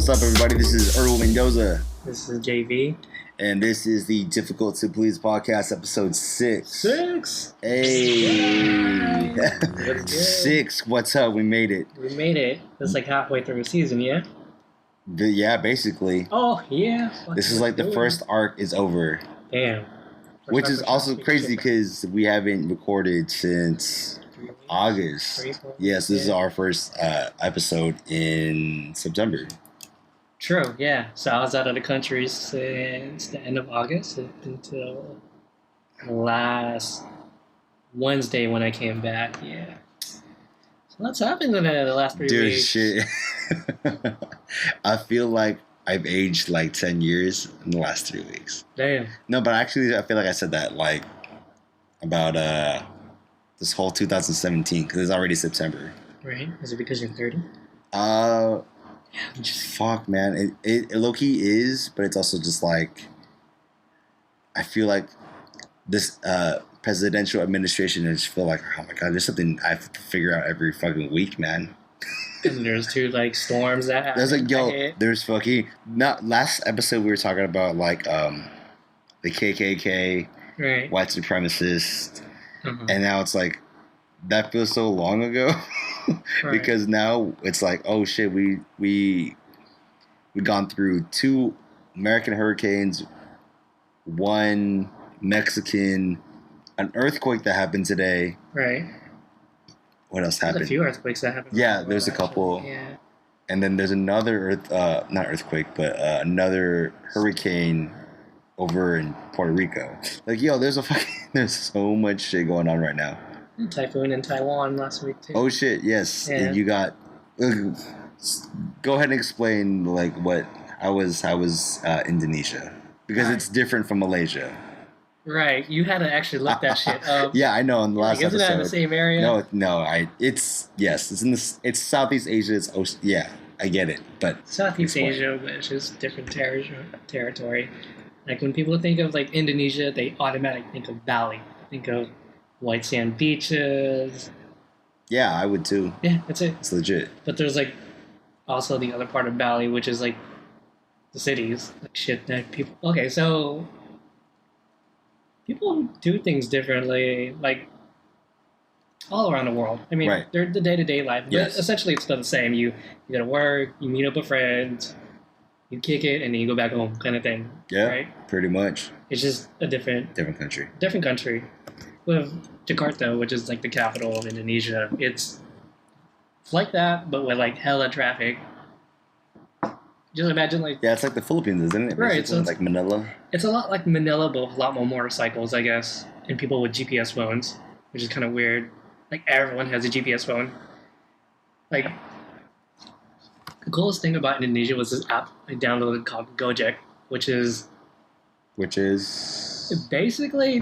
What's up, everybody? This is Erwin and JV. This is JV. And this is the Difficult to Please podcast, episode 6. 6! Hey! What's good? 6. What's up? We made it. We made it. It's like halfway through the season, yeah? Yeah, basically. Oh, yeah. This is like the first arc is over. Damn. Which is also crazy because we haven't recorded since August. Yes, this is our first episode in September. True, yeah. So I was out of the country since the end of August until last Wednesday when I came back, yeah. So what's happened in the last 3 Dude, weeks? shit. I feel like I've aged like 10 years in the last 3 weeks. Damn. No, but actually I feel like I said that like about this whole 2017 because it's already September. Right? Is it because you're 30? Fuck, man. It low-key is, but it's also just like I feel like this presidential administration, I just feel like, oh my god, there's something I have to figure out every fucking week, man. And there's two like storms that happen. There's like, there's fucking not last episode we were talking about like the KKK, right, white supremacists, and now it's like that feels so long ago. Right. Because now it's like, oh shit, we've gone through 2 American hurricanes, 1 Mexican, an earthquake that happened today. Right. What else There's happened? a few earthquakes that happened. Yeah, there's a couple. Yeah. And then there's another not earthquake, but another hurricane over in Puerto Rico. Like, yo, there's so much shit going on right now. Typhoon in Taiwan last week too. Oh shit, yes. Yeah. And you got go ahead and explain like how was Indonesia, because it's different from Malaysia. Right, you had to actually look that shit up. Yeah, I know. In the last isn't episode, that in the same area? It's in it's Southeast Asia. Yeah, I get it, but Southeast Asia, but it's just different territory. Like when people think of like Indonesia, they automatically think of Bali. Think of white sand beaches. Yeah, I would too. Yeah, that's it. It's legit. But there's like also the other part of Bali, which is like the cities, like shit that people. Okay, so people do things differently, like all around the world. I mean, right. They're the day-to-day life. Yes. But essentially, it's still the same. You go to work, you meet up with friends, you kick it, and then you go back home, kind of thing. Yeah, right. Pretty much. It's just a different country. Different country. With Jakarta, which is like the capital of Indonesia, it's like that, but with like hella traffic. Just imagine like it's like the Philippines, isn't it? Right, so it's like Manila. It's a lot like Manila, but with a lot more motorcycles, I guess, and people with GPS phones, which is kind of weird. Like everyone has a GPS phone. Like the coolest thing about Indonesia was this app I downloaded called Gojek, which is basically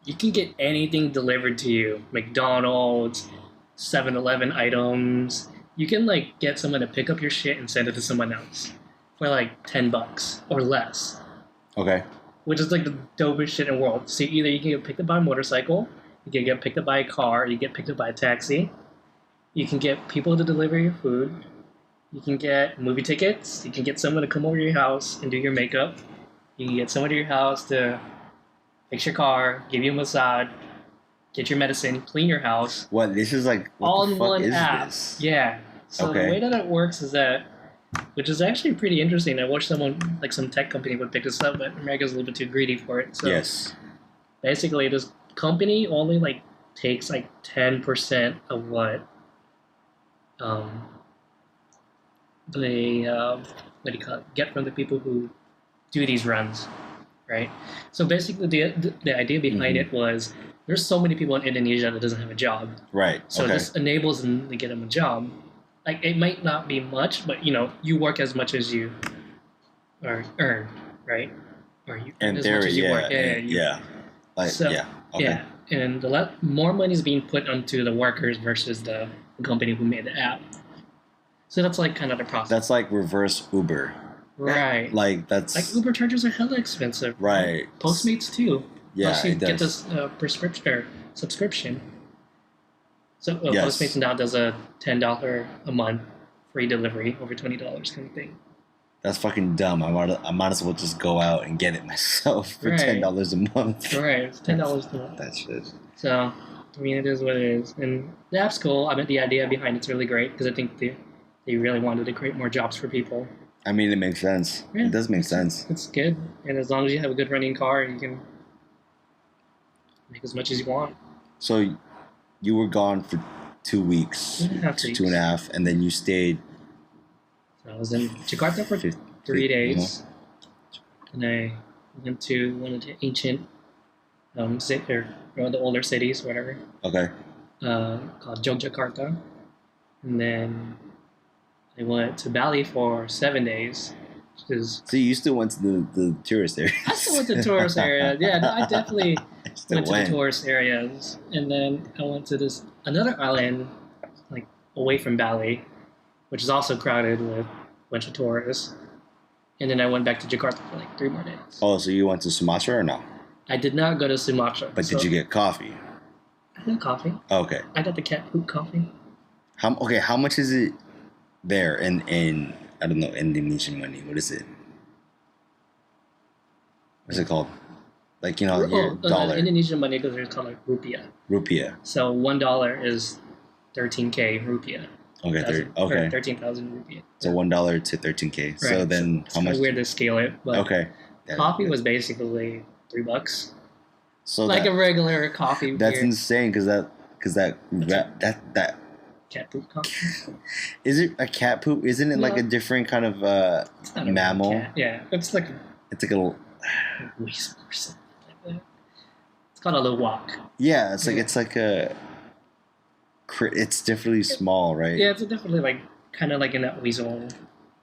you can get anything delivered to you. McDonald's, 7-Eleven items. You can like get someone to pick up your shit and send it to someone else for like $10 or less. Okay. Which is like the dopest shit in the world. So either you can get picked up by a motorcycle, you can get picked up by a car, you get picked up by a taxi, you can get people to deliver your food, you can get movie tickets, you can get someone to come over to your house and do your makeup, you can get someone to your house to fix your car, give you a massage, get your medicine, clean your house. What? This is like all in one app. This? Yeah. So the way that it works is that, which is actually pretty interesting. I wish someone, like some tech company, would pick this up, but America's a little bit too greedy for it. So yes. Basically, this company only like takes like 10% of what they get from the people who do these runs, right? So basically, the idea behind it was there's so many people in Indonesia that doesn't have a job, right? So this enables them to get them a job. Like it might not be much, but you work as much as you earn, right? Or you earn as much as you work. Yeah. And a lot more money is being put onto the workers versus the company who made the app. So that's like kind of the process. That's like reverse Uber. Right. Like that's like Uber charges are hella expensive. Right. Postmates too. Yeah, plus you it does. get this subscription. So Yes. Postmates now does a $10 a month free delivery over $20 kind of thing. That's fucking dumb. I might as well just go out and get it myself for Right. $10 a month. Right, it's $10 a month. That shit. So, I mean, it is what it is. And the app's cool. I mean, the idea behind it's really great because I think they really wanted to create more jobs for people. I mean, it makes sense. Yeah, it does make sense. It's good. And as long as you have a good running car, you can make as much as you want. So you were gone for 2 weeks. 2.5 2 and a half. And then you stayed. So I was in Jakarta for 3 days. And I went to one of the ancient or one of the older cities, whatever. Okay. Called Yogyakarta. And then I went to Bali for 7 days. So you still went to the tourist area? I still went to tourist areas. Yeah, no, I definitely went to the tourist areas. And then I went to another island, like away from Bali, which is also crowded with a bunch of tourists. And then I went back to Jakarta for like 3 more days. Oh, so you went to Sumatra or no? I did not go to Sumatra. But did you get coffee? I got coffee. Okay. I got the cat poop coffee. How much is it there in I don't know, Indonesian money? What is it? What's it called? Like, your dollar. Indonesian money because it's called like rupiah. Rupiah. So $1 is 13K rupiah. Okay, okay. 13,000 rupiah. So $1 to 13K. Right. So then it's how much? It's weird to scale it, but okay. Coffee was basically $3. So like a regular coffee. That's insane because that cat poop coffee. Is it a cat poop? Isn't it like a different kind of mammal? Cat. Yeah, it's like a weasel or something like that. It's called a luwak. Yeah, it's like a. It's definitely small, right? Yeah, it's definitely like kind of like in that weasel.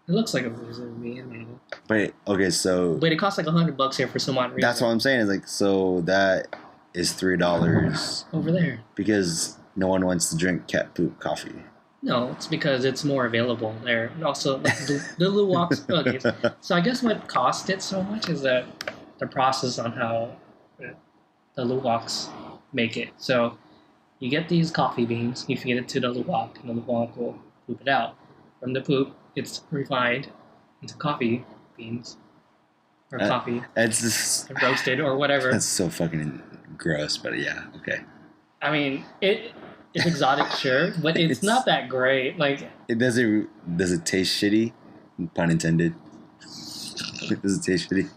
It looks like a weasel to me. I mean. But okay, so. But it costs like $100 here for some odd reason. That's what I'm saying. Is like so that is $3 over there because no one wants to drink cat poop coffee. No, it's because it's more available there. And also, like, the luwaks. Okay, so I guess what cost it so much is that the process on how the luwaks make it. So you get these coffee beans, you feed it to the luwak, and the luwak will poop it out. From the poop, it's refined into coffee beans or coffee. It's just roasted or whatever. That's so fucking gross, but yeah, okay. I mean, it's exotic, sure, but it's not that great. Like, does it taste shitty? Pun intended. Does it taste shitty?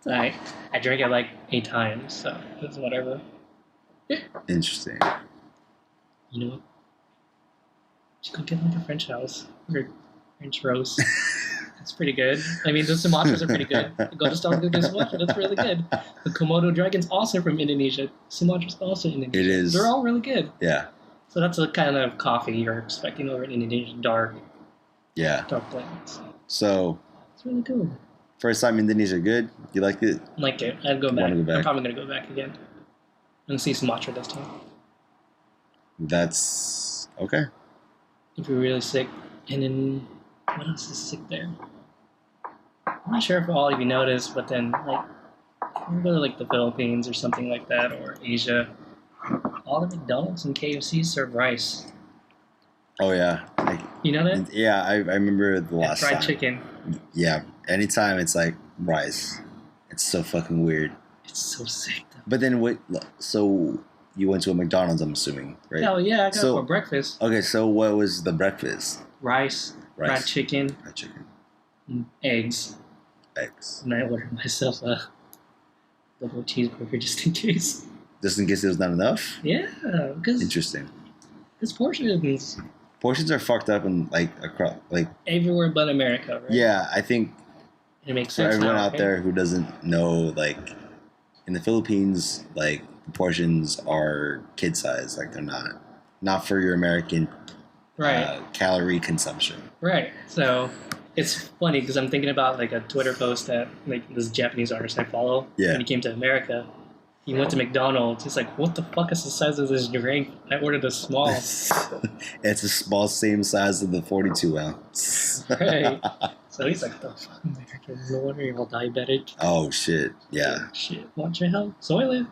I drank it like 8 times, so it's whatever. Interesting. You know what? Just go get like a French house or French roast. It's pretty good. I mean, the Sumatras are pretty good. Go to Starbucks and get Sumatra. That's really good. The Komodo dragon's also from Indonesia. Sumatra's also Indonesia. It is. They're all really good. Yeah. So that's the kind of coffee you're expecting over in Indonesia. Dark blends. So. It's really cool. First time Indonesia, good? You liked it? Liked it. I'd go back. Want to go back? I'm probably going to go back again. And see Sumatra this time. That's okay. If you're really sick. And then, what else is sick there? I'm not sure if all of you noticed, but then, like, if you go to, like, the Philippines or something like that, or Asia, all the McDonald's and KFC serve rice. Oh, yeah. You know that? Yeah, I remember the last time. Fried chicken. Yeah, anytime it's, like, rice. It's so fucking weird. It's so sick, though. But then, so you went to a McDonald's, I'm assuming, right? Oh, yeah, I got it for breakfast. Okay, so what was the breakfast? Rice. Fried chicken. And eggs. And I ordered myself a double cheeseburger just in case. Just in case it was not enough? Yeah, because interesting. Because portions are fucked up and across everywhere but America, right? Yeah, I think it makes sense. For everyone out there who doesn't know, in the Philippines, the portions are kid size. They're not for your American calorie consumption. Right. So it's funny because I'm thinking about a Twitter post that this Japanese artist I follow. Yeah. When he came to America, he went to McDonald's. He's like, "What the fuck is the size of this drink? I ordered a small." It's a small, same size of the 42 ounce. Right. So he's like, "The fuck, American? No wonder you're all diabetic." Oh shit! Yeah. Shit. Watch your health. Soylent.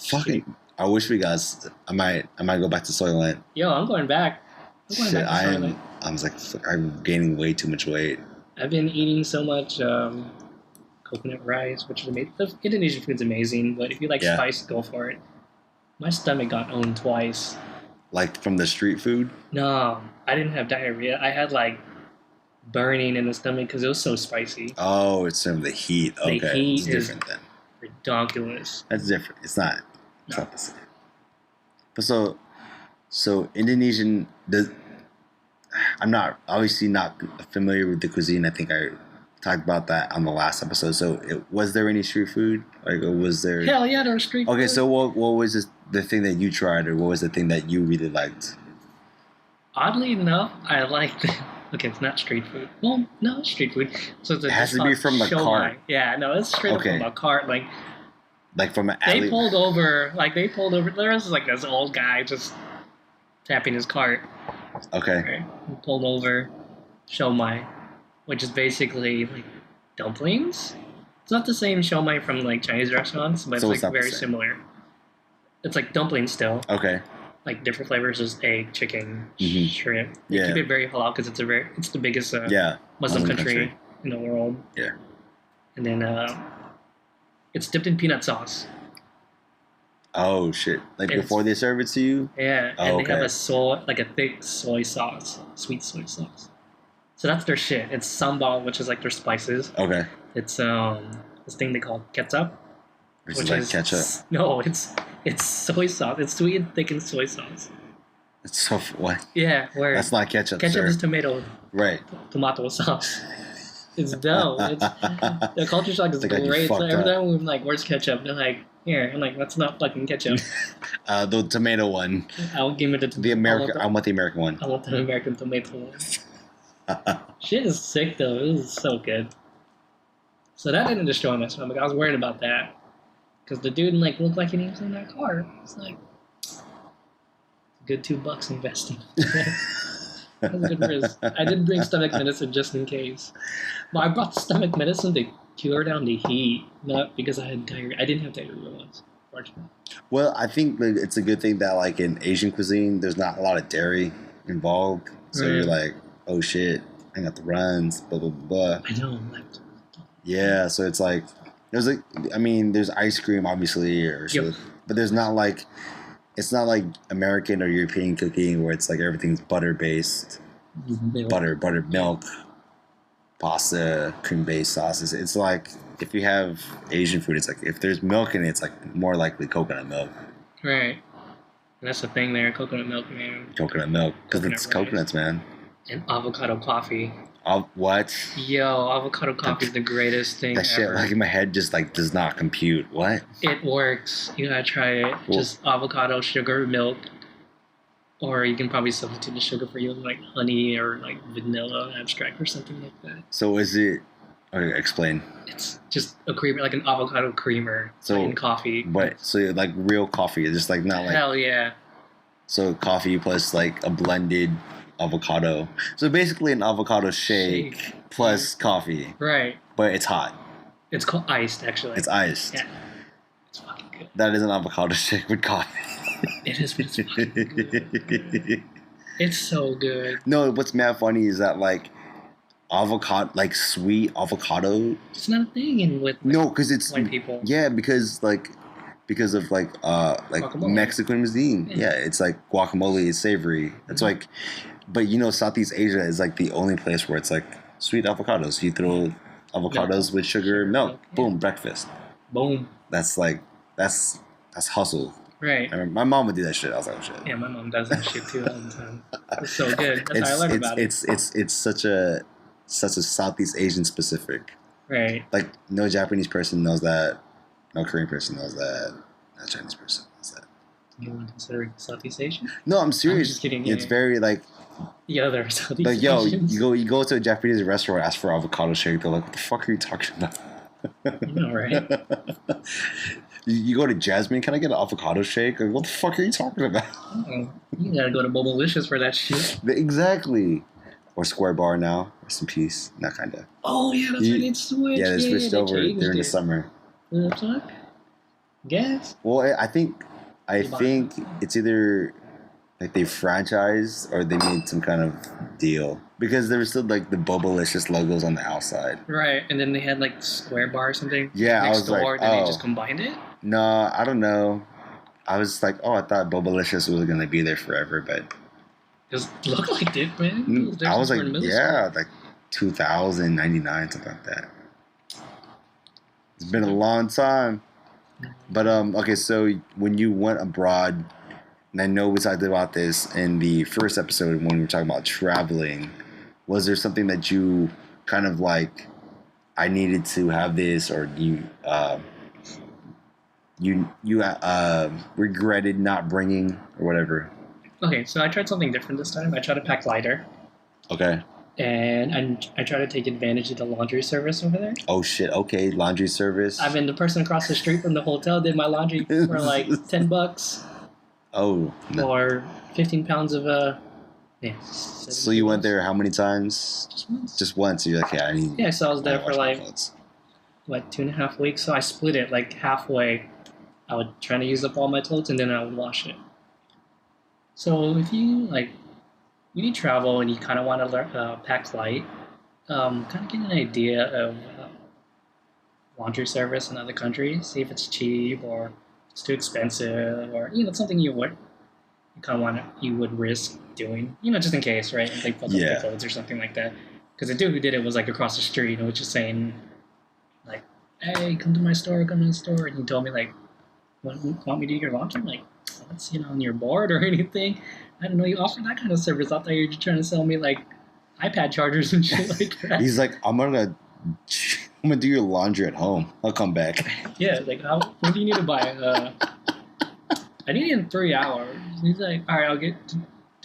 Fucking. I wish we guys. I might go back to Soylent. Yo, I'm going back. I'm gaining way too much weight. I've been eating so much coconut rice, which is amazing. The Indonesian food's amazing, but if you like Yeah. spice, go for it. My stomach got owned twice. Like from the street food? No, I didn't have diarrhea. I had like burning in the stomach because it was so spicy. Oh, it's from the heat. The Okay, heat it's is- different then. Ridiculous. That's different. It's not. It's No. not the same. But so Indonesian. I'm not obviously not familiar with the cuisine. I think I talked about that on the last episode. So was there any street food? Like, or was there? Hell yeah, there was street Okay, food. so what was the thing that you tried, or what was the thing that you really liked? Oddly enough, I like the. Okay, it's not street food. Well, no, it's street food. So it's It has to be from the shomai. cart. Yeah, no, it's straight Okay. up from a cart. Like Like from an they alley. pulled over. There was like this old guy just tapping his cart. Okay. Right? He pulled over shomai, which is basically like dumplings. It's not the same shomai from like Chinese restaurants, but So it's it's like not the very same. similar. It's like dumplings still, Okay. like different flavors, just egg, chicken, Mhm. shrimp. They Yeah. keep it very halal because it's the biggest Yeah. Muslim Muslim country country. in the world. Yeah. And then it's dipped in peanut sauce. Oh shit! Like It's- before they serve it to you. Yeah, and Oh, they have okay. a soy, like a thick soy sauce, sweet soy sauce. So that's their shit. It's sambal, which is like their spices. Okay. It's this thing they call ketchup, Which is like ketchup. No, it's soy sauce. It's sweet and thickened soy sauce. It's so what? Yeah, where That's not ketchup. ketchup sir. is tomato Right. sauce. It's dope. The culture shock is They got you great. So fucked every up. time we're like, "Where's ketchup?" They're like, "Here." I'm like, "That's not fucking ketchup." The tomato one. I'll give it The American. I want the American one. I want the American tomato one. Shit is sick though. It was so good. So that didn't destroy my stomach. I was worried about that because the dude like looked like he was in that car. It's like good $2 investing. That was a good risk. I did bring stomach medicine just in case. But I brought stomach medicine to cure down the heat, not because I had diarrhea. I didn't have diarrhea once, fortunately. Well, I think like, it's a good thing that like in Asian cuisine, there's not a lot of dairy involved. So Right. you're like, oh shit, I got the runs, blah blah blah. I know, like, Yeah. So it's like there's like I mean there's ice cream obviously, Yep. but there's not like it's not like American or European cooking where it's like everything's butter based, milk. buttered milk, pasta, cream based sauces. It's like if you have Asian food, it's like if there's milk in it, it's like more likely coconut milk. Right. And that's the thing there, coconut milk, man. Coconut milk because Coconut it's rice. coconuts, man. And avocado coffee. What? Yo, avocado coffee is the greatest thing That shit ever. like in my head just like does not compute. What? It works. You gotta try it. Cool. Just avocado, sugar, milk. Or you can probably substitute the sugar for you with like honey or like vanilla extract or something like that. So is it? Okay, explain. It's just a creamer, like an avocado creamer So, in coffee. But so like real coffee, it's just like not like Hell yeah. so coffee plus like a blended avocado. So basically an avocado shake plus coffee, Right. but it's hot. It's called iced, actually. It's iced. Yeah. It's fucking good. That is an avocado shake with coffee. It is, but it's fucking good. It's so good. No, what's mad funny is that like avocado, like sweet avocado. It's not a thing in with No, because it's white people. yeah, because of like Guacamole. Mexican cuisine. Yeah. Yeah, it's like guacamole is savory. It's Mhm. like, but you know, Southeast Asia is like the only place where it's like sweet avocados. You throw avocados with sugar, milk, yeah. boom, breakfast. Boom. That's like that's hustle. Right. I remember my mom would do that shit. I was like, oh shit. Yeah, my mom does that shit too all the time. It's so good. That's how I learned about it. It's such a Southeast Asian specific. Right. Like no Japanese person knows that, no Korean person knows that, no Chinese person knows that. You want to consider Southeast Asian? No, I'm serious. just kidding, It's yeah. very like The other Southeast like yo, Asians. you go to a Japanese restaurant, ask for avocado shake. They're like, what the fuck are you talking about? You know, right? You go to Jasmine, can I get an avocado shake? Like, what the fuck are you talking about? Oh, you gotta go to Bobolicious for that shit. Exactly. Or Square Bar now. Rest in peace. Not kinda. Oh yeah, that's right. It switched. Yeah, they switched over changed during the it. summer. What the fuck? Guess. Well, I think it's either Like they franchised or they made some kind of deal because there was still like the Bobalicious logos on the outside. Right, and then they had like Square Bar or something. Yeah, I next was door, like, then oh. they just combined it. No, I don't know. I was like, oh, I thought Bobalicious was gonna be there forever, but It just looked like it, man. I was like, yeah, like 2099, something like that. It's been a long time. But okay, so when you went abroad, and I know we talked about this in the first episode when we were talking about traveling, was there something that you kind of like, I needed to have this, or you regretted not bringing or whatever? Okay, so I tried something different this time. I tried to pack lighter. Okay. And I tried to take advantage of the laundry service over there. Oh shit! Okay, laundry service. I mean, the person across the street from the hotel did my laundry for like $10. Oh. Or 15 pounds of yeah. So you went there how many times? Just once. Just once. You're like, yeah, I need. Yeah, so I was there for like clothes. what 2.5 weeks. So I split it like halfway. I would try to use up all my clothes and then I would wash it. So if you like. When you travel and you kind of want to learn pack light, kind of get an idea of laundry service in other countries. See if it's cheap or it's too expensive, or something you would risk doing. Just in case, right? And they fuck up your clothes or something like that. Because the dude who did it was like across the street and was just saying, like, "Hey, come to my store, And he told me like, "Want me to do your laundry?" I'm like, "What's on your board or anything?" I didn't know you offered that kind of service. I thought you were just trying to sell me like iPad chargers and shit like that. He's like, I'm gonna do your laundry at home. I'll come back. Yeah, like what do you need to buy? I need it in 3 hours. He's like, all right, I'll do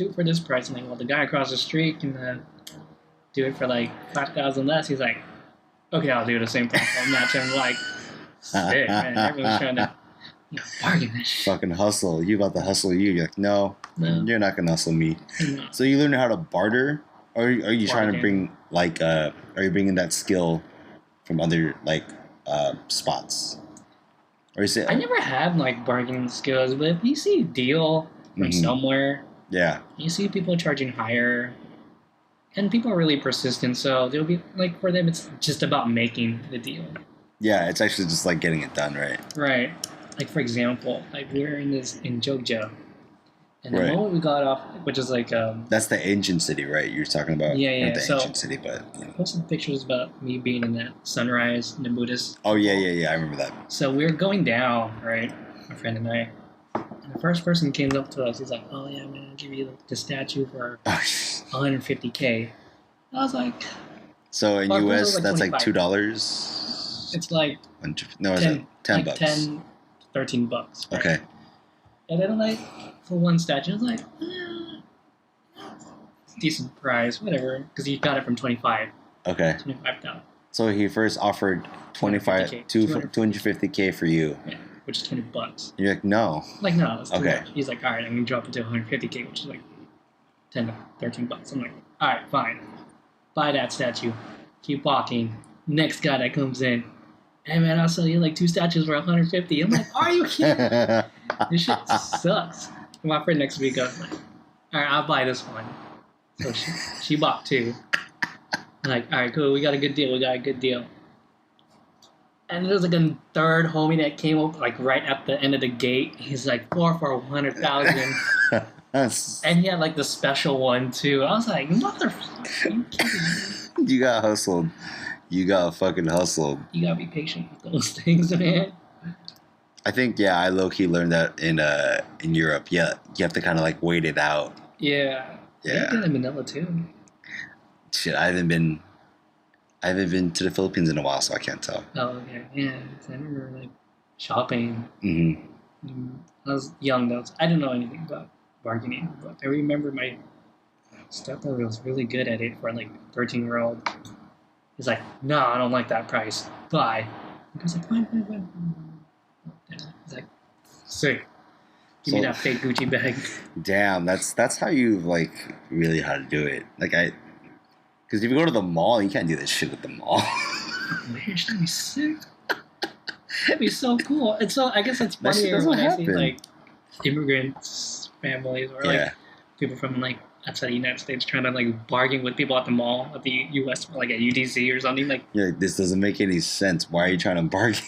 it for this price. And like, well, the guy across the street can do it for like 5,000 less. He's like, okay, I'll do the same price. I'll match him. Like, sick, man. Everyone's trying to bargain that shit. Fucking hustle. You about to hustle you. You're like, no, you're not gonna hustle me. No. So you learn how to barter? Or are you trying to bring like are you bringing that skill from other like spots? Or is it? I never had like bargaining skills, but if you see a deal from somewhere, you see people charging higher, and people are really persistent. So they'll be like, for them, it's just about making the deal. Yeah, it's actually just like getting it done, right? Right. Like for example, like we were in Jogja, and the moment we got off, which is like that's the ancient city, right? You're talking about not the ancient city, but I posted pictures about me being in that sunrise in the Buddhist. Oh yeah, I remember that. So we were going down, right? My friend and I. And the first person came up to us. He's like, "Oh yeah, man, I'll give you the statue for $150K." I was like, so in US, that's like $2. It's like no, it's like $10. Like $10, $13. Right? Okay. And then like for one statue, I was like, it's a decent price, whatever, because he got it from 25. Okay. 25,000. So he first offered 250K for you. Yeah, which is $20. You're like, no. Like no, it's too okay. much. He's like, all right, I'm gonna drop it to 150K, which is like $10 to $13. I'm like, all right, fine, buy that statue. Keep walking. Next guy that comes in, hey man, I'll sell you like 2 statues for 150. I'm like, are you kidding? This shit sucks. And my friend next to me goes like, all right, I'll buy this one. So she bought 2. I'm like, all right, cool. We got a good deal. And there's like a third homie that came up like right at the end of the gate. He's like 4 for 100,000. And he had like the special one too. I was like, motherfucker, are you kidding me? You got hustled. You got fucking hustled. You gotta be patient with those things, man. I think I low key learned that in Europe. Yeah, you have to kind of like wait it out. Yeah. I did in Manila too. Shit, I haven't been to the Philippines in a while, so I can't tell. Oh, okay. Yeah, I remember like shopping. Mm-hmm. I was young though, so I didn't know anything about bargaining, but I remember my stepbrother was really good at it for like a 13-year-old. He's like, no, I don't like that price. Bye. I was like, fine. He's like, sick. Give me that fake Gucci bag. Damn, that's how you like really how to do it. Like because if you go to the mall, you can't do this shit at the mall. Man, that'd be sick. That'd be so cool. And so I guess it's funnier when I see like immigrants, families, or like people from like outside the United States trying to like bargain with people at the mall at the U.S. like at UDC or something like. Yeah, this doesn't make any sense. Why are you trying to bargain?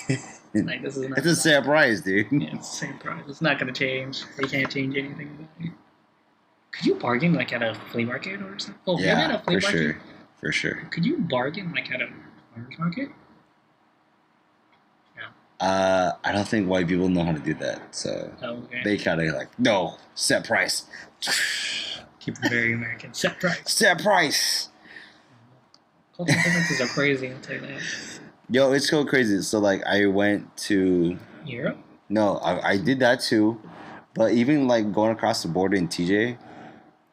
Like this is not. It's the same price, dude. Yeah, it's the same price. It's not gonna change. They can't change anything. Could you bargain like at a flea market or something? Oh, maybe at a flea market. Sure. For sure. Could you bargain like at a farmer's market? I don't think white people know how to do that, so they kind of like no set price. Keep it very American. Set price. Set price. Cultural differences are crazy. I'll tell you that. Yo, it's so crazy. So like, I went to Europe. No, I did that too, but even like going across the border in TJ,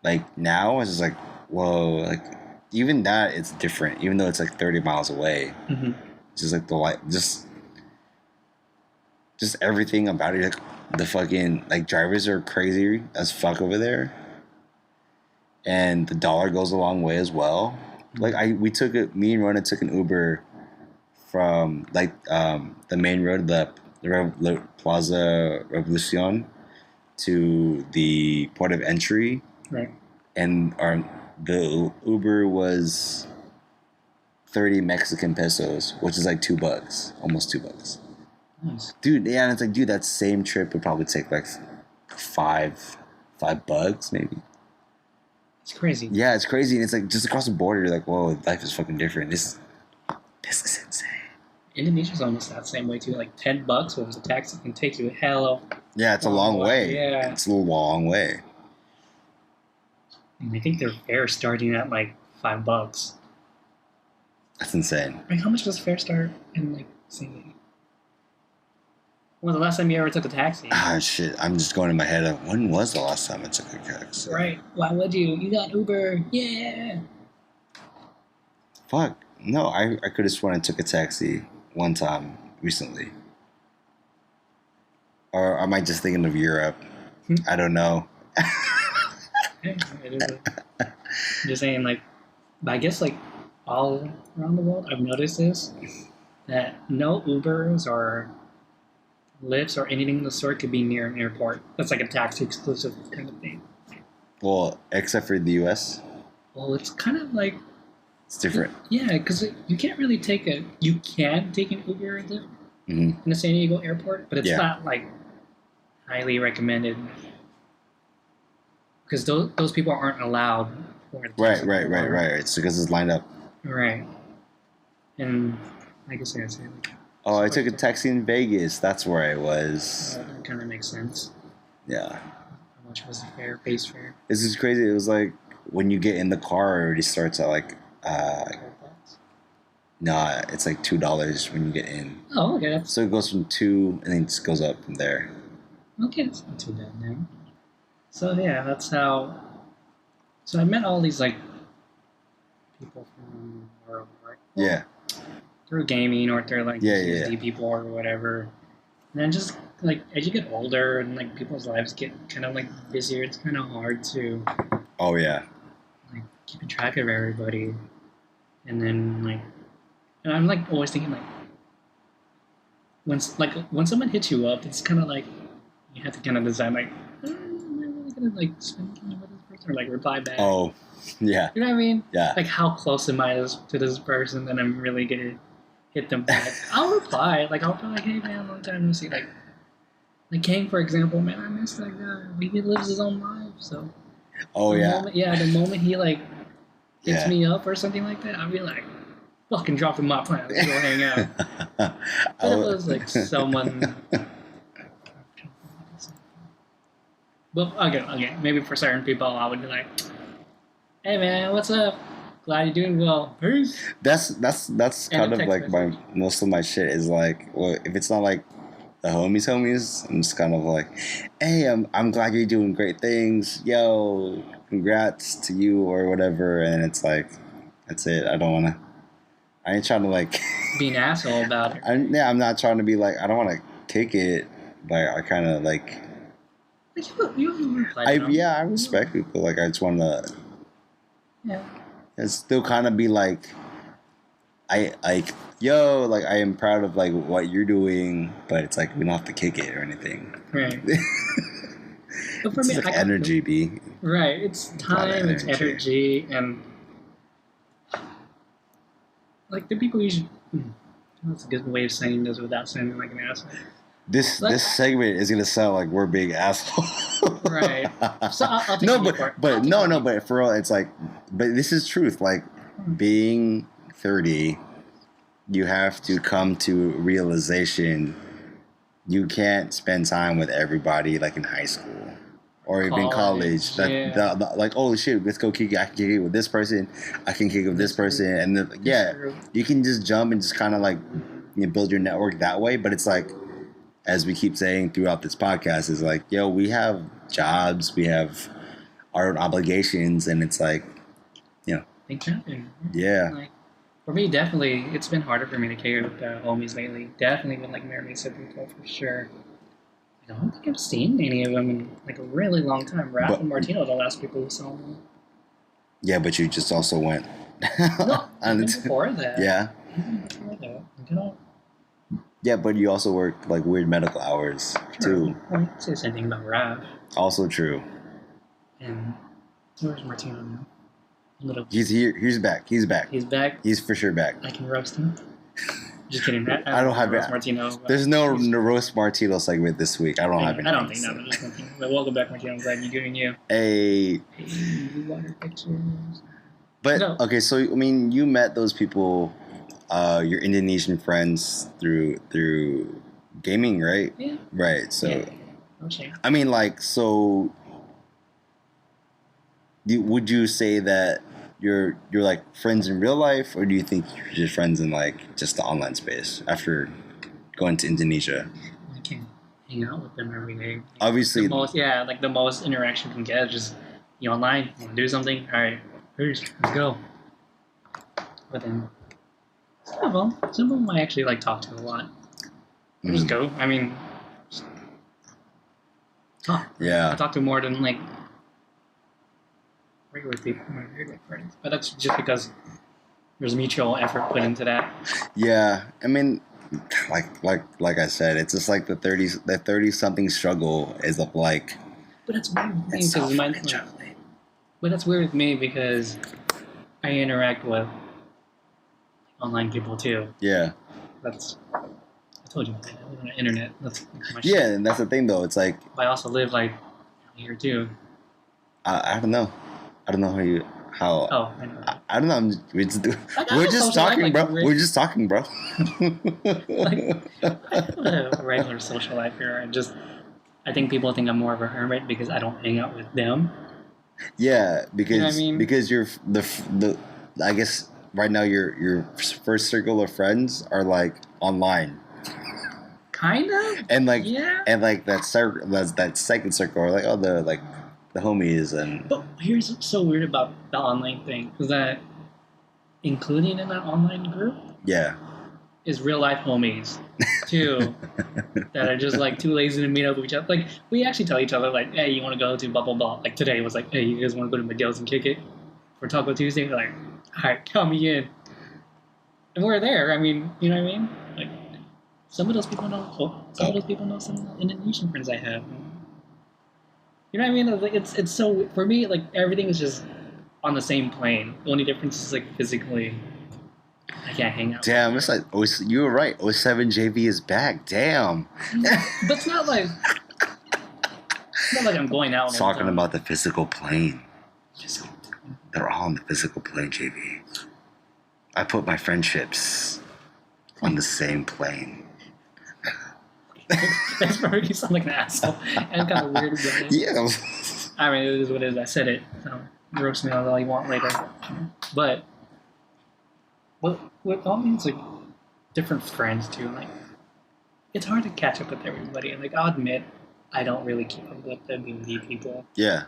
like now it's just like whoa, like even that it's different. Even though it's like 30 miles away, it's just like the light, just everything about it. Like the fucking like drivers are crazy as fuck over there, and the dollar goes a long way as well. Like me and Rona took an Uber from like the main road, the Plaza Revolucion, to the port of entry, right? And the Uber was 30 Mexican pesos, which is like $2, almost $2. Nice. Dude, yeah, and it's like, dude, that same trip would probably take like $5 maybe. It's crazy. Yeah, it's crazy, and it's like just across the border. You're like, whoa, life is fucking different. This is insane. Indonesia's almost that same way too. Like $10 was a taxi can take you hell. Yeah, it's a long way. Yeah, it's a long way. And I think their fare starting at like $5. That's insane. Like, how much does fare start in like say? When was the last time you ever took a taxi? Ah, shit. I'm just going in my head of when was the last time I took a taxi? Right. Why would you? You got Uber. Yeah. Fuck. No, I could have sworn I took a taxi one time recently. Or am I just thinking of Europe? I don't know. Yeah, it is just saying, like, but I guess, like, all around the world, I've noticed this, that no Ubers or Lyfts or anything of the sort could be near an airport. That's like a taxi exclusive kind of thing. Well, except for the U.S.? Well, it's kind of like... It's different. Yeah, because you can't really take a... You can take an Uber or Lyft in the San Diego airport, but it's not, like, highly recommended. Because those people aren't allowed. Right. It's because it's lined up. Right. And I guess I say like... Oh, I took a taxi in Vegas. That's where I was. That kind of makes sense. Yeah. How much was the fare? Base fare? This is crazy. It was like when you get in the car, it already starts at like... Nah, it's like $2 when you get in. Oh, okay. So it goes from 2 and then it just goes up from there. Okay, that's not too bad now. So yeah, that's how... So I met all these like people from the world, right? Well, yeah. Through gaming or through like PhD people or whatever. And then just like as you get older and like people's lives get kind of like busier, it's kind of hard to like keeping track of everybody. And then like, and I'm like always thinking like when someone hits you up, it's kind of like you have to kind of decide like, am I really gonna like spend time with this person or like reply back? Oh, yeah. You know what I mean? Yeah. Like how close am I to this person that I'm really gonna hit them back? I'll reply. Like I'll be like, hey man, long time no see. Like Kang, for example, man, I miss that guy. He lives his own life, so. Oh The moment he like hits me up or something like that, I'll be like, fucking dropping my plans, let's go hang out. But it was like someone. But okay, maybe for certain people, I would be like, hey man, what's up? Glad you're doing well. Peace. That's kind of like my most of my shit is like, well, if it's not like the homies, I'm just kind of like, hey, I'm glad you're doing great things. Yo, congrats to you or whatever. And it's like, that's it. I ain't trying to like be an asshole about it. I'm not trying to be like, I don't want to kick it, but I kind of like. I respect people. Like I just want to. Yeah. And still kind of be like, I am proud of like what you're doing, but it's like we don't have to kick it or anything. Right. But for It's me, like I energy, B. right. It's time, it's energy, and like the people you should. That's a good way of saying this without sounding like an asshole. This segment is gonna sound like we're big assholes. Right. So I'll take no, it for it. but no, but for real, it's like, but this is truth. Like being 30, you have to come to realization you can't spend time with everybody like in high school or even college. Yeah. Like, oh shit, let's go kick it. I can kick it with this person. I can kick it with this person, and then, you can just jump and just kind of like build your network that way. But it's like, as we keep saying throughout this podcast, is like, yo, we have jobs, we have our own obligations, and it's like, things happen. Yeah. Like, for me, definitely, it's been harder for me to kick it with homies lately. Definitely with like Mary said before, for sure. I don't think I've seen any of them in like a really long time. Raph and Martino are the last people who saw me. Yeah, but you just also went. No, even before that. Yeah. Even before that. You know? Yeah, but you also work like weird medical hours too. Well, you can say the same thing about Raph. Also true. And where's Martino now? He's here. He's back. He's back. He's back. He's for sure back. I can roast him. Just kidding. I don't have roast Martino. There's no roast Martino segment this week. I don't have any. I don't think so. Just Martino. But welcome back, Martino. I'm glad you're doing you. Hey, water pictures. But no. Okay, so I mean, you met those people, your Indonesian friends through gaming, right? Yeah. Right. So, yeah. Okay. I mean, like, so, would you say that you're like friends in real life, or do you think you're just friends in like just the online space after going to Indonesia? I can't hang out with them every day. Obviously, the most interaction you can get is just online. You want to do something? All right, let's go. But then some of them I actually like talk to a lot. Just go. I mean, talk. Yeah. I talk to more than like regular people, my regular friends. But that's just because there's mutual effort put into that. Yeah, I mean, like I said, it's just like the 30-something struggle is of like. But that's weird because but that's weird with me because I interact with online people too. Yeah. I told you, I live on the internet. That's my shit. And that's the thing though. It's like. But I also live like here too. I don't know. I don't know how. Oh, I know. I don't know. We're just talking, bro. We're just talking, bro. I have a regular social life here. I think people think I'm more of a hermit because I don't hang out with them. Yeah, because you know what I mean? Because you're the I guess right now your first circle of friends are like online. Kind of. And like that second circle are like the homies and. But here's what's so weird about the online thing is that including in that online group. Yeah. Is real life homies too that are just like too lazy to meet up with each other. Like we actually tell each other like, hey, you want to go to blah blah blah. Like today was like, hey, you guys want to go to Miguel's and kick it for Taco Tuesday? We're like, all right, count me in. And we're there. I mean, you know what I mean? Like some of those people know. Some of those people know some Indonesian friends I have. You know what I mean? Like it's so for me like everything is just on the same plane. The only difference is like physically. I can't hang out. Damn, it's like you were right. 07 JV is back. Damn. But it's not like I'm going out. Talking about the physical plane. They're all on the physical plane, JV. I put my friendships on the same plane. That's where you sound like an asshole. And kind of weird. Yeah. I mean, it is what it is. I said it. So roast me all you want later. But with all these like different friends too, like it's hard to catch up with everybody. And like I'll admit, I don't really keep up with the BD people. Yeah.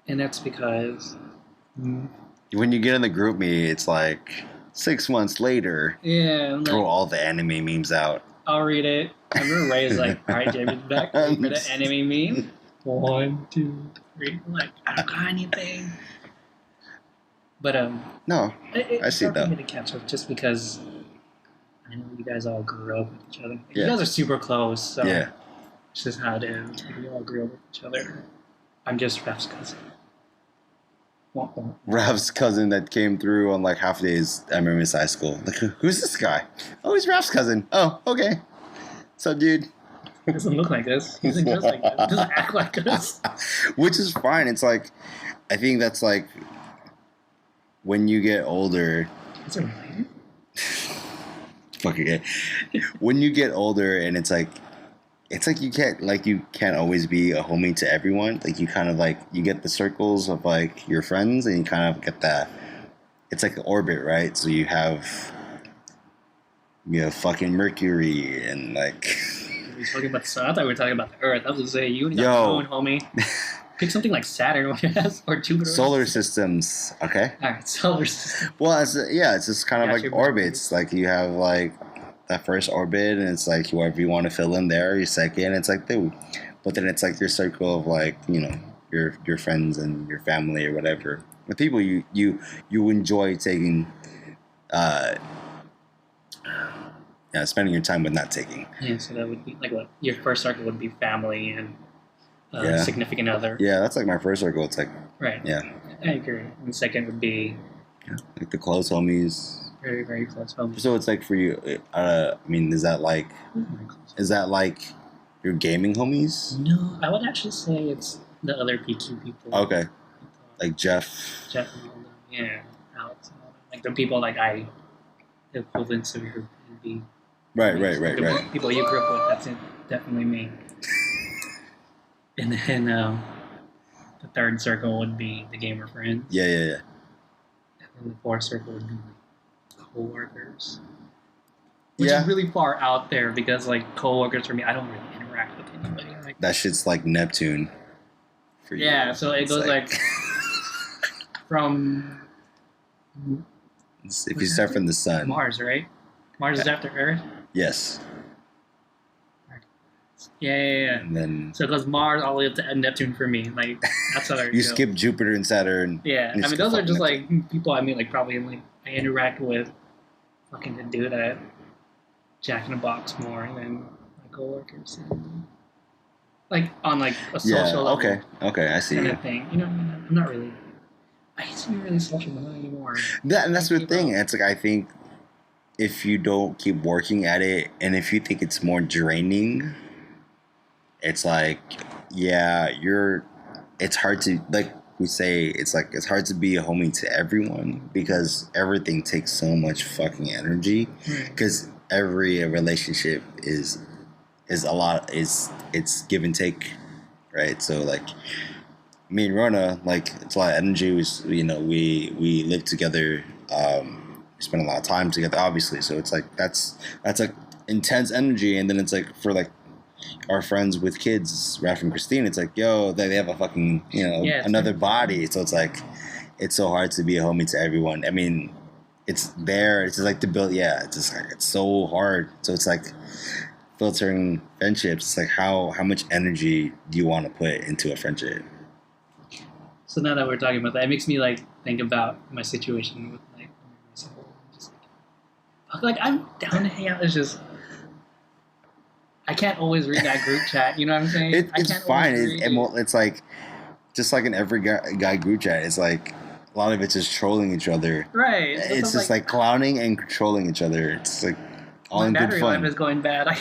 And that's because when you get in the group meeting, it's like 6 months later. Yeah. Like, throw all the anime memes out. I'll read it. I remember Ray's like, all right, Jamie's back. Ready for the anime meme? 1, 2, 3. I'm like, I don't got anything. But no, I see that. It's hard for me to catch up just because I know you guys all grew up with each other. Yeah. You guys are super close, so yeah. it's just how it is. We all grew up with each other. I'm just Ref's cousin. Wah, wah. Raf's cousin that came through on like half days. I remember in high school. Like, who's this guy? Oh, he's Raf's cousin. Oh, okay. What's up, dude? He doesn't look like us. He doesn't dress like us. He doesn't act like us. Which is fine. It's like, I think that's like when you get older. Is it related? Fucking gay. When you get older, and it's like you can't always be a homie to everyone. Like you kind of like you get the circles of like your friends, and you kind of get that. It's like an orbit, right? So you have fucking Mercury and like. Are we talking about the sun? I thought we were talking about the Earth. I was gonna say you got your own homie. Pick something like Saturn, or Jupiter. Solar systems, okay. All right, solar system. Well, it's just kind of like orbits. Like you have like that first orbit, and it's like whoever you want to fill in there. Your second, it's like dude. But then it's like your circle of like your friends and your family or whatever. The people you enjoy taking, spending your time with, not taking. Yeah, so that would be like what your first circle would be family and significant other. Yeah, that's like my first circle. It's like right. Yeah, I agree. And the second would be like the close homies. Very, very close homies. So it's like for you. I mean, is that like your gaming homies? No, I would actually say it's the other PQ people. Okay, like Jeff and all them. Yeah, Alex and all them. Like the people like the equivalents of your group would be. Right. People you grew up with. That's it. Definitely me. And then the third circle would be the gamer friends. Yeah. And then the fourth circle would be like coworkers. Which is really far out there because like coworkers for me, I don't really interact with anybody. Like, that shit's like Neptune. For you. Yeah, so it goes like from. If you start from the sun. Mars, right? Mars is after Earth. Yes. Yeah. And then so it goes Mars all the way up to Neptune for me. Like that's how I you skip Jupiter and Saturn. Yeah, I mean those are just Neptune. Like people I mean like probably like I interact with fucking to do that Jack in the Box more than my coworkers. Like on like a social level. Okay, I see. Kind of thing. You know, I'm not really. I used to be really social, but not anymore. That's the thing. It's like I think if you don't keep working at it, and if you think it's more draining. It's like, it's hard to, like we say, it's like, it's hard to be a homie to everyone because everything takes so much fucking energy. Because every relationship is a lot, it's give and take, right? So, like, me and Rona, like, it's a lot of energy. We live together, we spend a lot of time together, obviously. So, it's like, that's like intense energy. And then it's like, for like, our friends with kids, Raph and Christine, it's like, yo, they have a fucking, another body. So it's like, it's so hard to be a homie to everyone. I mean, it's there. It's just like to build, it's just like, it's so hard. So it's like filtering friendships. It's like, how much energy do you want to put into a friendship? So now that we're talking about that, it makes me like think about my situation with like myself. Just like I'm down to hang out. It's just, I can't always read that group chat. You know what I'm saying? It's fine. It's like, just like in every guy group chat, it's like, a lot of it's just trolling each other. Right. It's just like clowning and controlling each other. It's like all in good fun. My battery life is going bad. I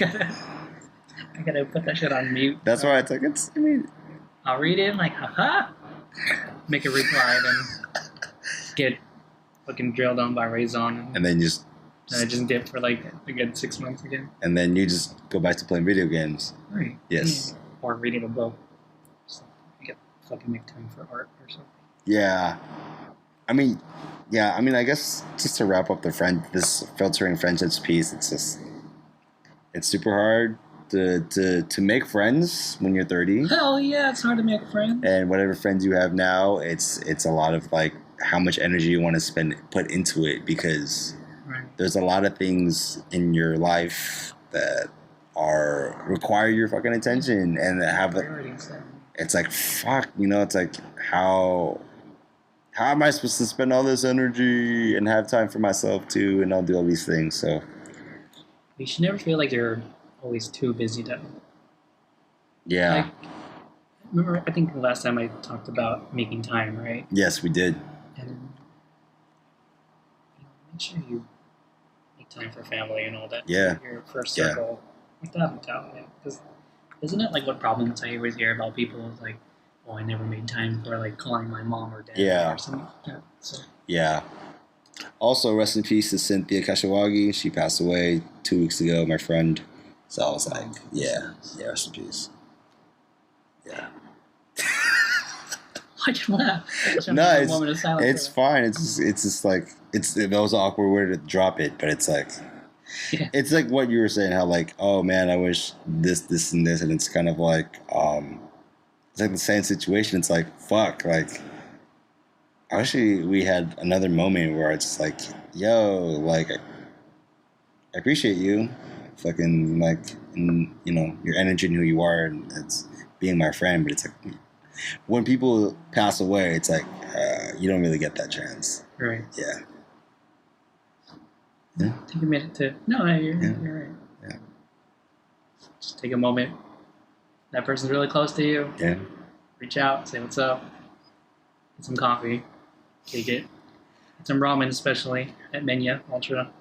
gotta put that shit on mute. That's why it's like, I'll read it, like, haha. Make a reply, then get fucking drilled on by Raison. And then just... And I just dip for like a good 6 months again. And then you just go back to playing video games. Right. Yes. Or reading a book. So you get fucking make time for art or something. Yeah. I mean, I guess just to wrap up this filtering friendships piece, it's super hard to make friends when you're 30. Hell yeah, it's hard to make friends. And whatever friends you have now, it's a lot of like how much energy you want to put into it because there's a lot of things in your life that require your fucking attention and it's like fuck, it's like how am I supposed to spend all this energy and have time for myself too and I'll do all these things. So you should never feel like you're always too busy to remember, I think the last time I talked about making time, right? Yes, we did. And make sure you make time for family and all that. Yeah. Your first circle. Like that, because isn't it like what problems I always hear about people is like, oh, I never made time for like calling my mom or dad or something like that. So. Yeah. Also, rest in peace to Cynthia Kashawagi. She passed away 2 weeks ago, my friend. So I was like, yeah, rest in peace. Yeah. I can laugh. No, it's fine. It's just like that was an awkward way to drop it, but it's like it's like what you were saying, how like, oh man, I wish this, and this, and it's kind of like it's like the same situation. It's like fuck, like I wish we had another moment where it's like, yo, like I appreciate you, fucking like, and, you know, your energy and who you are, and it's being my friend, but it's like. When people pass away, it's like you don't really get that chance. Right. Yeah. Take a minute to. No, you're right. Yeah. Just take a moment. That person's really close to you. Yeah. Reach out, say what's up. Get some coffee. Take it. Get some ramen, especially at Menya Ultra.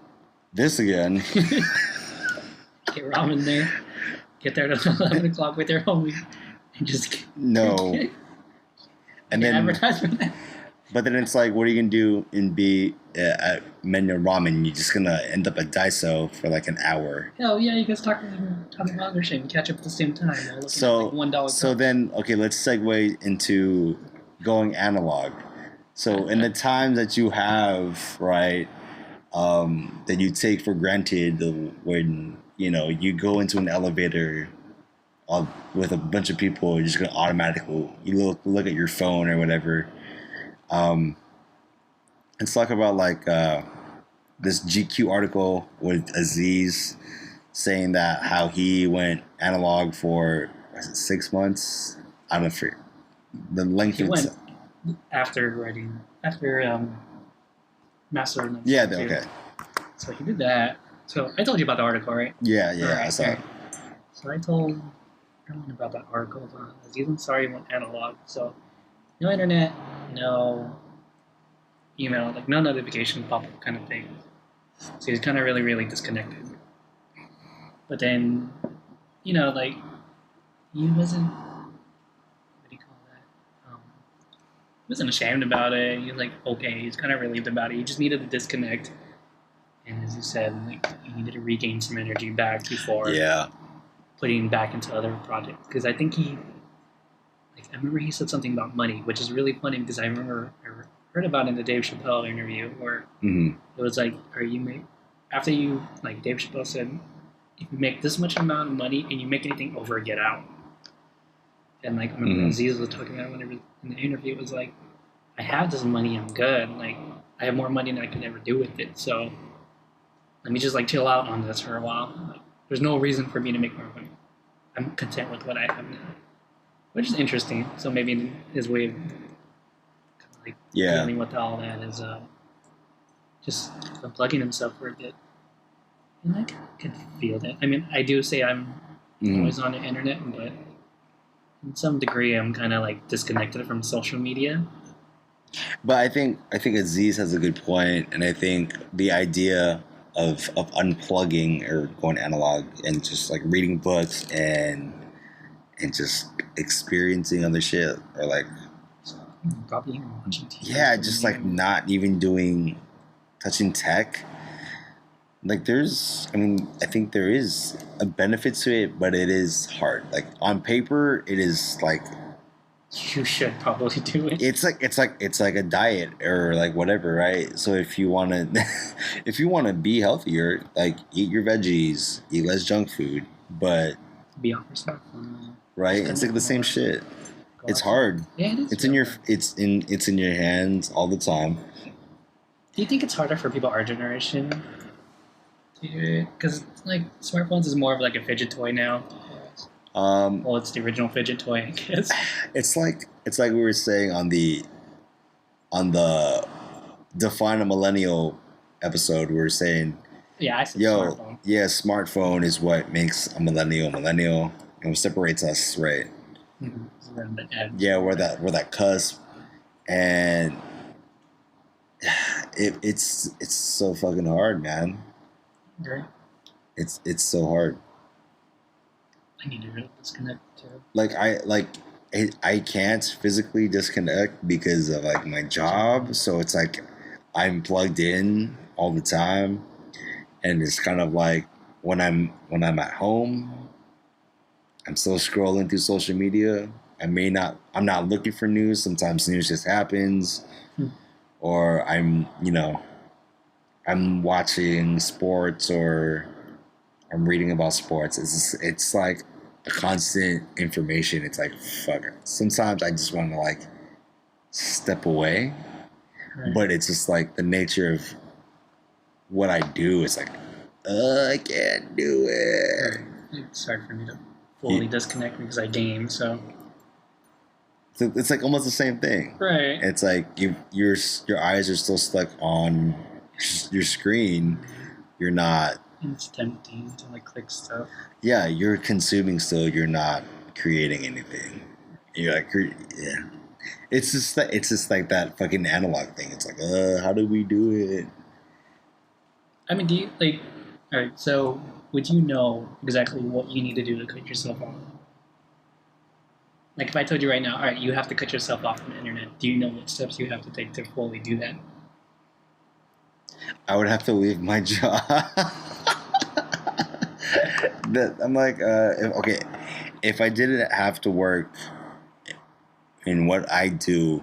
This again. Get ramen there. Get there at 11 o'clock with your homie. And just no. And then advertisement. But then it's like, what are you gonna do and be at Menya Ramen? You're just gonna end up at Daiso for like an hour. Hell yeah, you guys talk about other shit and catch up at the same time. So like $1. So then, okay, let's segue into going analog. So in the time that you have, right, that you take for granted, when you know you go into an elevator. With a bunch of people, you're just gonna automatically look at your phone or whatever. Let's talk about like this GQ article with Aziz saying that how he went analog for 6 months. I don't know the length. He went after Master. Yeah. Okay. So he did that. So I told you about the article, right? Yeah. Right, I saw it. So I told Erwin about that article. Aziz Ansari went analog. So no internet, no email, like no notification pop-up kind of thing. So he's kind of really, really disconnected. But then, you know, like he wasn't. What do you call that? He wasn't ashamed about it. He was like, okay. He's kind of relieved about it. He just needed to disconnect. And as you said, like he needed to regain some energy back before. Yeah. Putting back into other projects, because I think I remember he said something about money, which is really funny because I heard about it in the Dave Chappelle interview where it was like, after you, like Dave Chappelle said, if you make this much amount of money and you make anything over, get out. And like I remember Aziz was talking about whenever in the interview, it was like, I have this money, I'm good. Like I have more money than I can ever do with it, so let me just like chill out on this for a while. Like, there's no reason for me to make more money. I'm content with what I have now, which is interesting. So maybe his way of kind of like dealing with all that is just unplugging himself for a bit. And I can feel that. I mean, I do say I'm always on the internet, but in some degree, I'm kind of like disconnected from social media. But I think Aziz has a good point, and I think the idea of unplugging or going analog and just like reading books and just experiencing other shit, or like probably even watching TV. Yeah, just like not even touching tech. Like I think there is a benefit to it, but it is hard. Like on paper, it is like you should probably do it. It's like a diet or like whatever, right? So if you want to be healthier, like eat your veggies, eat less junk food, but be off your smartphone. Right? It's like the same shit. It's hard. Yeah, it is. It's in your hands all the time. Do you think it's harder for people our generation? Because like smartphones is more of like a fidget toy now. Well, it's the original fidget toy, I guess. It's like we were saying on the Define a Millennial episode. We were saying, yeah, I said smartphone. Yeah, smartphone is what makes a millennial and what separates us, right? Yeah, we're that cusp, and it's so fucking hard, man. Right. It's so hard. I need to really disconnect too. I can't physically disconnect because of like my job, so it's like I'm plugged in all the time, and it's kind of like when I'm at home, I'm still scrolling through social media. I'm not looking for news. Sometimes news just happens, or I'm watching sports or I'm reading about sports. It's like a constant information. It's like fuck it. Sometimes I just want to like step away, Right. but it's just like the nature of what I do. It's like I can't do it. It's hard for me to fully disconnect because I game. So it's like almost the same thing. right. It's like your eyes are still stuck on your screen. You're not. It's tempting to like click stuff. Yeah, you're consuming still. You're not creating anything. You're like, yeah. It's just like that fucking analog thing. It's like, how do we do it? I mean, do you like? All right. So would you know exactly what you need to do to cut yourself off? Like if I told you right now, all right, you have to cut yourself off from the internet. Do you know what steps you have to take to fully do that? I would have to leave my job. I'm like, if I didn't have to work in what I do,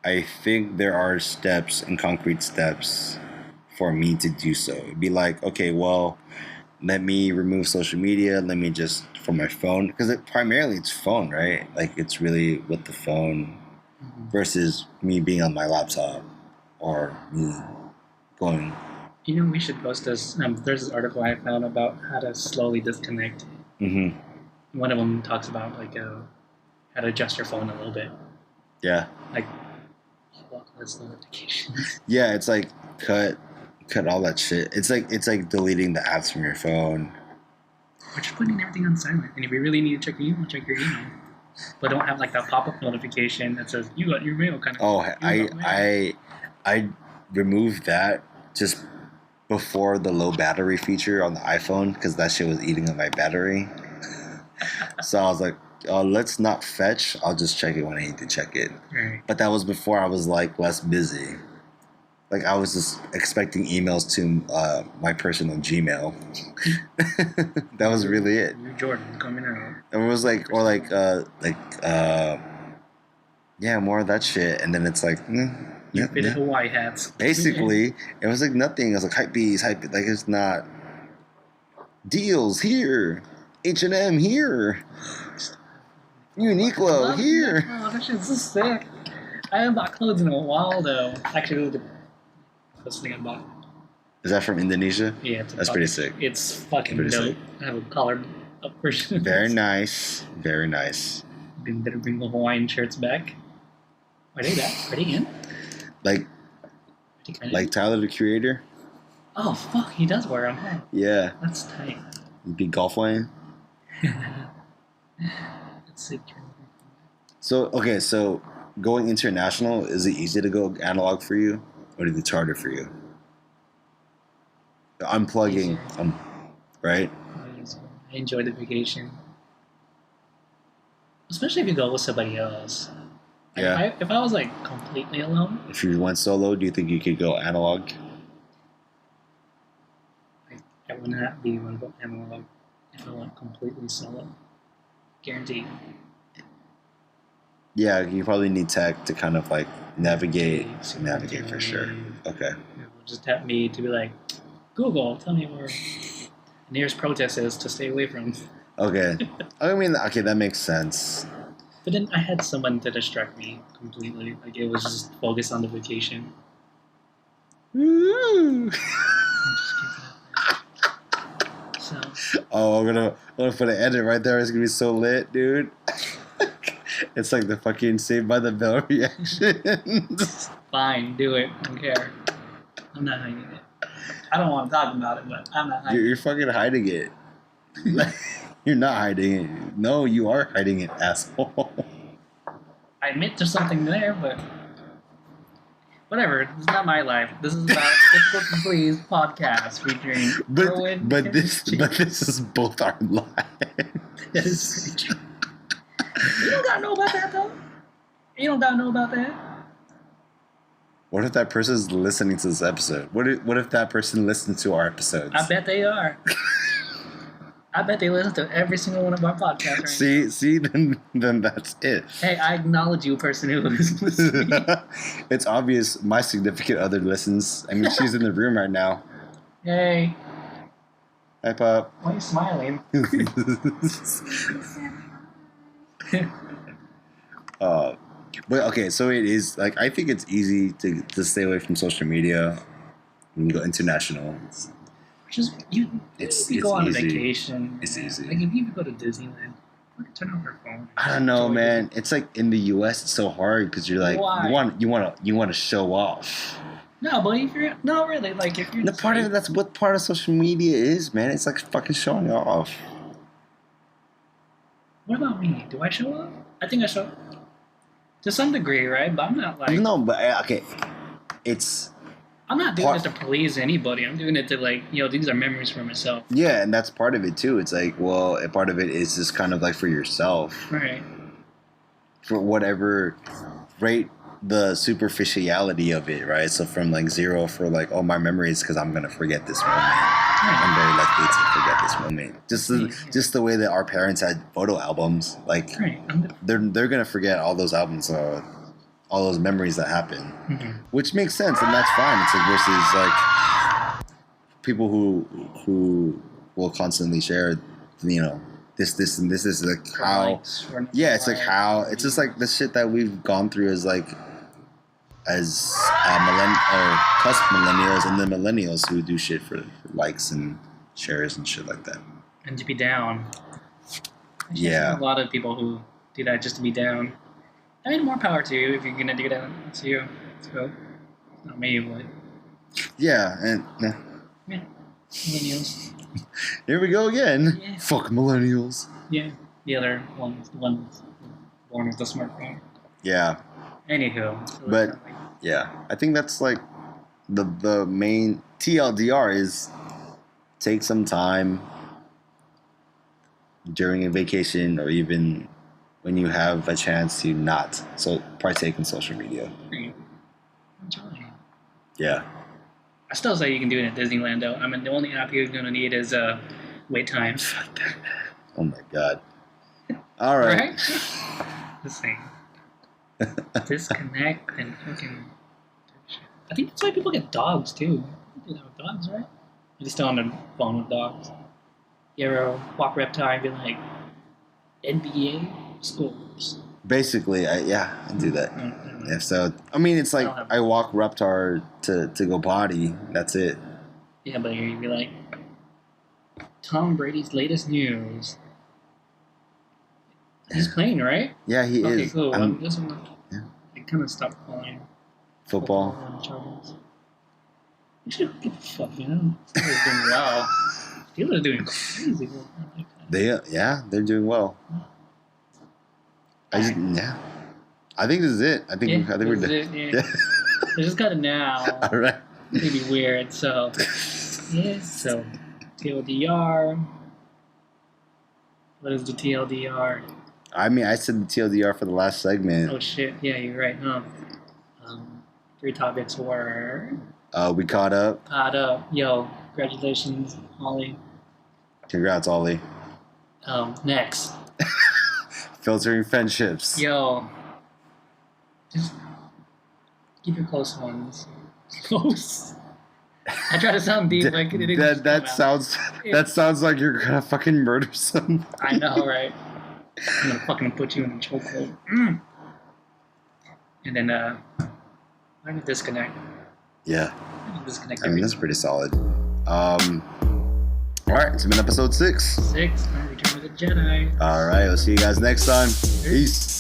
I think there are steps and concrete steps for me to do so. It'd be like, okay, well, let me remove social media. Let me just from my phone, because primarily it's phone, right? Like it's really with the phone versus me being on my laptop or me going. You know, we should post this. There's this article I found about how to slowly disconnect. Mm-hmm. One of them talks about like how to adjust your phone a little bit. Yeah. Like block list notifications. Yeah, it's like cut all that shit. It's like deleting the apps from your phone. Or just putting everything on silent. And if you really need to check your email, check your email. But don't have like that pop-up notification that says you got your mail kind of. Oh, I removed that just before the low battery feature on the iPhone because that shit was eating up my battery. So I was like, let's not fetch. I'll just check it when I need to check it. Right. But that was before I was like less busy. Like I was just expecting emails to my personal Gmail. That was really it. New Jordan coming out. And it was like, yeah, more of that shit. And then it's like, You fitted Hawaii hats. Basically, it was like nothing. It was like hype bees, like it's not deals here, H&M here, Uniqlo here. Oh, that shit's so sick. I haven't bought clothes in a while though. Actually, the first thing I bought. Is that from Indonesia? Yeah, that's pretty sick. It's fucking dope. Sick. I have a collared up version. Very nice. Very nice. Better bring the Hawaiian shirts back. Are they back? Are they in? Like Tyler the Creator. Oh fuck, he does wear them. Huh? Yeah. That's tight. You be golf playing. That's sick. So going international, is it easy to go analog for you, or is it harder for you? Unplugging, right? I enjoy the vacation, especially if you go with somebody else. Yeah. If I was like completely alone. If you went solo, do you think you could go analog? I would not be able to go analog if I went completely solo. Guaranteed. Yeah, you probably need tech to kind of like navigate for sure. Okay. Just tap me to be like, Google, tell me where the nearest protest is to stay away from. Okay. I mean, okay, that makes sense. But then I had someone to distract me completely. Like it was just focused on the vacation. Woo! So. Oh, I'm gonna put an edit right there. It's gonna be so lit, dude. It's like the fucking Saved by the Bell reaction. Fine, do it. I don't care. I'm not hiding it. I don't want to talk about it, but I'm not hiding it. You're fucking hiding it. You're not hiding it. No, you are hiding it, asshole. I admit there's something there, but whatever. This is not my life. This is about Difficult to Please podcast featuring Erwin and JV. But this is both our lives. That is pretty true. You don't gotta know about that, though. You don't gotta know about that. What if that person's listening to this episode? What if that person listens to our episodes? I bet they are. I bet they listen to every single one of our podcasts right See, then that's it. Hey, I acknowledge you, person who is listening. It's obvious my significant other listens. I mean, she's in the room right now. Hey. Hi, Pop. Why are you smiling? But okay, so it is like I think it's easy to stay away from social media when you go international. Just if you go on a vacation. It's easy. Like if you go to Disneyland, fucking turn off your phone. I don't know, man. It's like in the U.S. it's so hard because you're like Why? you want to show off. No, but if you're no really like if you're The part of it, that's what part of social media is, man. It's like fucking showing off. What about me? Do I show up? I think I show up. To some degree, right? But I'm not like... No, but okay. It's... I'm not doing it to please anybody. I'm doing it to like, these are memories for myself. Yeah, and that's part of it too. It's like, well, a part of it is just kind of like for yourself. Right. For whatever... Rate the superficiality of it, right? So from like 0 for like, oh, my memory is because I'm going to forget this moment. Right. I'm very likely to forget this moment. Just the way that our parents had photo albums. Like, right. They're going to forget all those albums, all those memories that happen. Mm-hmm. Which makes sense, and that's fine. It's like versus like people who will constantly share, this and this is like how... Yeah, it's like how... It's just like the shit that we've gone through as cusp millennials and then millennials who do shit for likes and shares and shit like that. And to be down. Yeah. A lot of people who do that just to be down. I mean, more power to you if you're gonna do that. It's you. So, not me, but... Yeah, and... Yeah. Millennials. Here we go again. Yeah. Fuck millennials. Yeah. The other ones, the ones born with the smartphone. Yeah. Anywho. So but, yeah. I think that's like the main TLDR is take some time during a vacation or even when you have a chance to not partake in social media. Enjoy. Yeah. I still say you can do it at Disneyland, though. I mean, the only app you're going to need is wait times. Oh, my God. All right. Right? The same. Disconnect and fucking... I think that's why people get dogs, too. They have dogs, right? They're still on their phone with dogs. You ever walk Reptile and be like, NBA scores? Basically, I do that. Yeah, so I mean, it's like I walk Reptar to go potty. That's it. Yeah, but you'd be like, Tom Brady's latest news. He's playing, right? Yeah, he is. Okay, cool. I kind of stopped playing football. You should give a fuck, man. Steelers doing well. Steelers doing crazy. They're doing well. I think this is it. I think we're done. Yeah. I just got it now. All right. It's gonna be weird. So, So, TLDR. What is the TLDR? I mean, I said the TLDR for the last segment. Oh shit! Yeah, you're right. Huh? 3 topics were. We caught up. Yo, congratulations, Ollie. Congrats, Ollie. Next. Filtering friendships. Yo, just keep your close ones close. I try to sound deep, like that sounds like you're gonna fucking murder someone. I know, right? I'm gonna fucking put you in a chokehold. And then I'm gonna disconnect. Yeah. Disconnect. I mean, that's pretty solid. All right, it's been episode 6. Return of the Jedi. All right, I'll see you guys next time. Peace.